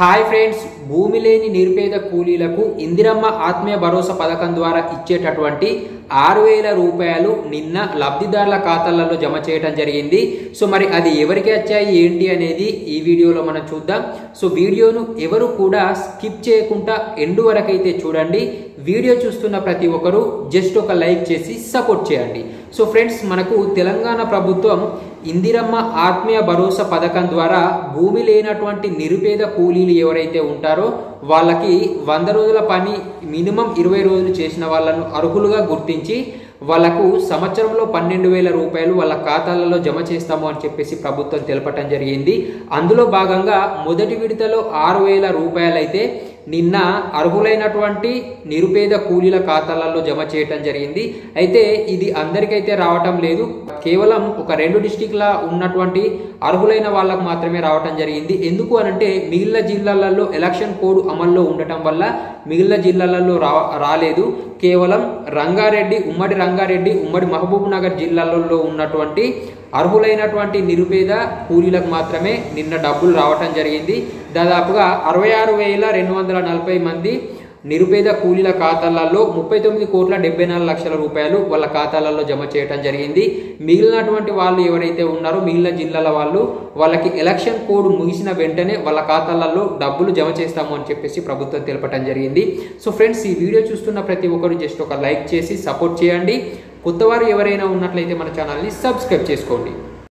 Hi friends, భూమి లేని నిరుపేద కూలీలకు ఇందిరమ్మ ఆత్మీయ భరోసా పథకం ద్వారా ఇచ్చేటటువంటి 6,000 రూపాయలు నిన్న లబ్ధిదారుల ఖాతాలలో జమ చేయడం జరిగింది. సో మరి అది ఎవరికి వచ్చాయి ఏంటి అనేది ఈ వీడియోలో మనం చూద్దాం. సో వీడియోను ఎవరు కూడా స్కిప్ చేయకుండా ఎండ్ వరకు అయితే చూడండి. వీడియో చూస్తున్న ప్రతి ఒక్కరు జస్ట్ ఒక లైక్ చేసి సపోర్ట్ చేయండి. సో ఫ్రెండ్స్, మనకు తెలంగాణ ప్రభుత్వం ఇందిరమ్మ ఆత్మీయ భరోసా పథకం ద్వారా భూమి లేనటువంటి నిరుపేద కూలీలు ఎవరైతే ఉంటారో వాళ్ళకి 100 రోజుల పని మినిమం 20 రోజులు చేసిన వాళ్ళను అర్హులుగా గుర్తించి వాళ్ళకు సంవత్సరంలో 12,000 రూపాయలు వాళ్ళ ఖాతాలలో జమ చేస్తాము అని చెప్పేసి ప్రభుత్వం తెలపటం జరిగింది. అందులో భాగంగా మొదటి విడతలో 6,000 రూపాయలు అయితే నిన్న అర్హులైనటువంటి నిరుపేద కూలీల ఖాతాలలో జమ చేయటం జరిగింది. అయితే ఇది అందరికైతే రావటం లేదు, కేవలం ఒక 2 డిస్టిక్ల ఉన్నటువంటి అర్హులైన వాళ్ళకు మాత్రమే రావటం జరిగింది. ఎందుకు అనంటే మిగిలిన జిల్లాలలో ఎలక్షన్ కోడ్ అమల్లో ఉండటం వల్ల మిగిలిన జిల్లాలలో రాలేదు. కేవలం రంగారెడ్డి, ఉమ్మడి మహబూబ్ నగర్ జిల్లాలలో ఉన్నటువంటి అర్హులైనటువంటి నిరుపేద కూలీలకు మాత్రమే నిన్న డబ్బులు రావటం జరిగింది. దాదాపుగా 66,240 మంది నిరుపేద కూలీల ఖాతాలలో 39,74,00,000 రూపాయలు వాళ్ళ ఖాతాలలో జమ చేయడం జరిగింది. మిగిలినటువంటి వాళ్ళు ఎవరైతే ఉన్నారో మిగిలిన జిల్లాల వాళ్ళకి ఎలక్షన్ కోడ్ ముగిసిన వెంటనే వాళ్ళ ఖాతాలలో డబ్బులు జమ చేస్తాము అని చెప్పేసి ప్రభుత్వం తెలపడం జరిగింది. సో ఫ్రెండ్స్, ఈ వీడియో చూస్తున్న ప్రతి ఒక్కరు జస్ట్ ఒక లైక్ చేసి సపోర్ట్ చేయండి. కొత్తవారు ఎవరైనా ఉన్నట్లయితే మన ఛానల్ని సబ్స్క్రైబ్ చేసుకోండి.